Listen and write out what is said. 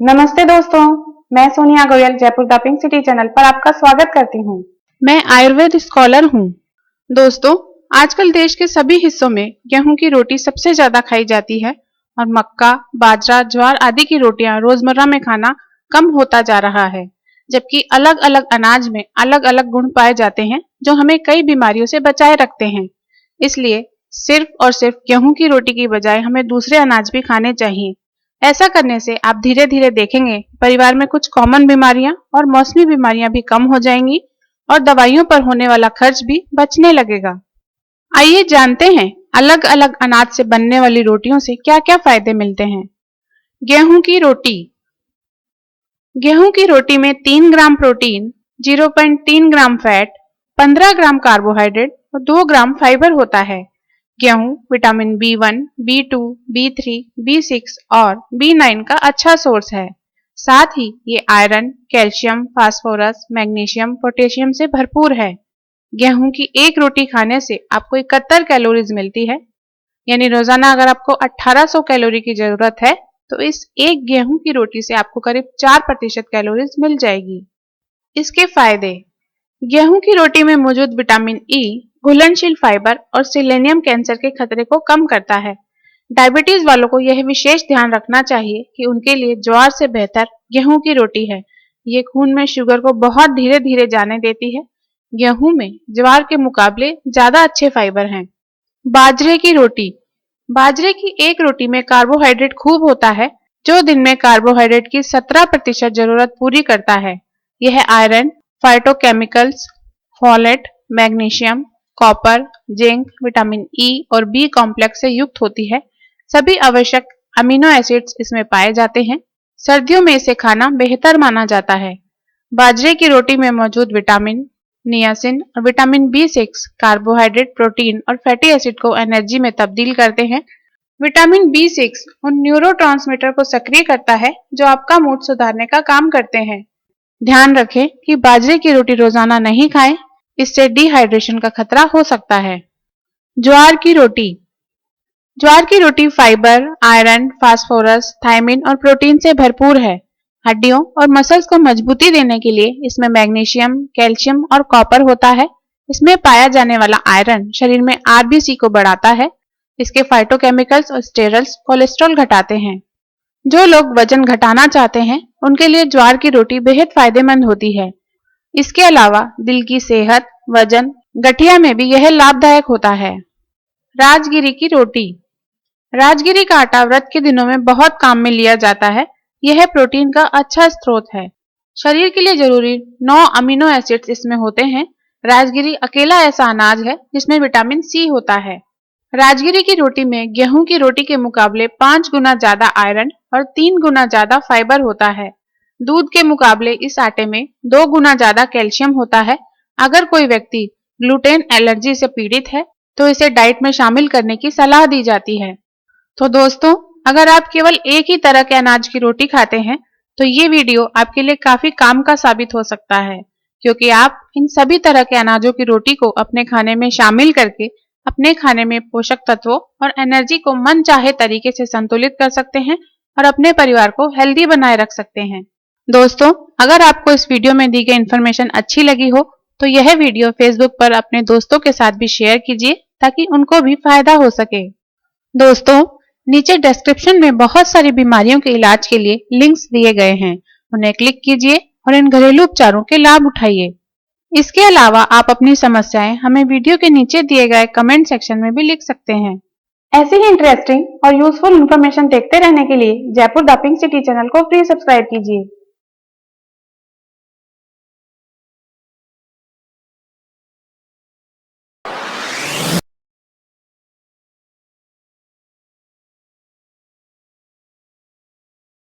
नमस्ते दोस्तों, मैं Sonia Goyal Jaipur the pink city channel पर आपका स्वागत करती हूँ। मैं आयुर्वेद स्कॉलर हूँ। दोस्तों, आजकल देश के सभी हिस्सों में गेहूं की रोटी सबसे ज्यादा खाई जाती है और मक्का, बाजरा, ज्वार आदि की रोटियां रोजमर्रा में खाना कम होता जा रहा है। जबकि अलग अलग अनाज में अलग अलग गुण पाए जाते हैं जो हमें कई बीमारियों से बचाए रखते हैं। इसलिए सिर्फ और सिर्फ गेहूं की रोटी की बजाय हमें दूसरे अनाज भी खाने चाहिए। ऐसा करने से आप धीरे धीरे देखेंगे परिवार में कुछ कॉमन बीमारियां और मौसमी बीमारियां भी कम हो जाएंगी और दवाइयों पर होने वाला खर्च भी बचने लगेगा। आइए जानते हैं अलग अलग अनाज से बनने वाली रोटियों से क्या क्या फायदे मिलते हैं। गेहूं की रोटी। गेहूं की रोटी में 3 ग्राम प्रोटीन, 0.3 ग्राम फैट, 15 ग्राम कार्बोहाइड्रेट और 2 ग्राम फाइबर होता है। गेहूं vitamin B1, B2, B3, B6 और B9 का अच्छा सोर्स है। साथ ही ये iron, calcium, phosphorus, magnesium, potassium से भरपूर है। गेहूं की एक रोटी खाने से आपको 71 कैलोरीज मिलती है, यानी रोजाना अगर आपको 1800 कैलोरी की जरूरत है तो इस एक गेहूं की रोटी से आपको करीब 4% कैलोरीज मिल जाएगी। इसके फायदे। गेहूं की रोटी में मौजूद विटामिन ई घुलनशील फाइबर और सेलेनियम कैंसर के खतरे को कम करता है। डायबिटीज वालों को यह विशेष ध्यान रखना चाहिए कि उनके लिए ज्वार से बेहतर गेहूं की रोटी है। ये खून में शुगर को बहुत धीरे धीरे जाने देती है। गेहूं में ज्वार के मुकाबले ज्यादा अच्छे फाइबर हैं। बाजरे की रोटी। बाजरे की एक रोटी में कार्बोहाइड्रेट खूब होता है जो दिन में कार्बोहाइड्रेट की 17% जरूरत पूरी करता है। यह iron, phytochemicals, folate, magnesium, copper, zinc, vitamin E और बी कॉम्प्लेक्स से युक्त होती है। सभी आवश्यक अमीनो एसिड्स इसमें पाए जाते हैं। सर्दियों में इसे खाना बेहतर माना जाता है। बाजरे की रोटी में मौजूद विटामिन, नियासिन और विटामिन B6 कार्बोहाइड्रेट, प्रोटीन और फैटी एसिड को एनर्जी में तब्दील करते हैं। विटामिन B6 उन न्यूरोट्रांसमीटर को सक्रिय करता है जो आपका मूड सुधारने का काम करते हैं। ध्यान रखें कि बाजरे की रोटी रोजाना नहीं खाएं, इससे डिहाइड्रेशन का खतरा हो सकता है। ज्वार की रोटी। ज्वार की रोटी फाइबर, आयरन, फास्फोरस, थायमिन और प्रोटीन से भरपूर है। हड्डियों और मसल्स को मजबूती देने के लिए इसमें मैग्नीशियम, कैल्शियम और कॉपर होता है। इसमें पाया जाने वाला आयरन शरीर में आरबीसी को बढ़ाता है। इसके फाइटोकेमिकल्स और स्टेरल्स कोलेस्ट्रॉल घटाते हैं। जो लोग वजन घटाना चाहते हैं उनके लिए ज्वार की रोटी बेहद फायदेमंद होती है। इसके अलावा दिल की सेहत, वजन, गठिया में भी यह लाभदायक होता है। राजगिरी की रोटी। राजगिरी का आटा व्रत के दिनों में बहुत काम में लिया जाता है। यह प्रोटीन का अच्छा स्रोत है। शरीर के लिए जरूरी 9 अमीनो एसिड्स इसमें होते हैं। राजगिरी अकेला ऐसा अनाज है जिसमें विटामिन सी होता है। राजगिरी की रोटी में गेहूं की रोटी के मुकाबले 5 गुना ज्यादा आयरन और 3 गुना ज्यादा फाइबर होता है। दूध के मुकाबले इस आटे में 2 गुना ज्यादा कैल्शियम होता है। अगर कोई व्यक्ति ग्लूटेन एलर्जी से पीड़ित है तो इसे डाइट में शामिल करने की सलाह दी जाती है। तो दोस्तों, अगर आप केवल एक ही तरह के अनाज की रोटी खाते हैं तो ये वीडियो आपके लिए काफी काम का साबित हो सकता है, क्योंकि आप इन सभी तरह के अनाजों की रोटी को अपने खाने में शामिल करके अपने खाने में पोषक तत्वों और एनर्जी को मन चाहे तरीके से संतुलित कर सकते हैं और अपने परिवार को हेल्दी बनाए रख सकते हैं। दोस्तों, अगर आपको इस वीडियो में दी गई इन्फॉर्मेशन अच्छी लगी हो तो यह वीडियो फेसबुक पर अपने दोस्तों के साथ भी शेयर कीजिए ताकि उनको भी फायदा हो सके। दोस्तों, नीचे डिस्क्रिप्शन में बहुत सारी बीमारियों के इलाज के लिए लिंक्स दिए गए हैं। उन्हें क्लिक कीजिए और इन घरेलू उपचारों के लाभ उठाइए। इसके अलावा आप अपनी समस्याएं हमें वीडियो के नीचे दिए गए कमेंट सेक्शन में भी लिख सकते हैं। ऐसी ही इंटरेस्टिंग और यूजफुल इन्फॉर्मेशन देखते रहने के लिए Jaipur the pink city channel को प्लीज सब्सक्राइब कीजिए।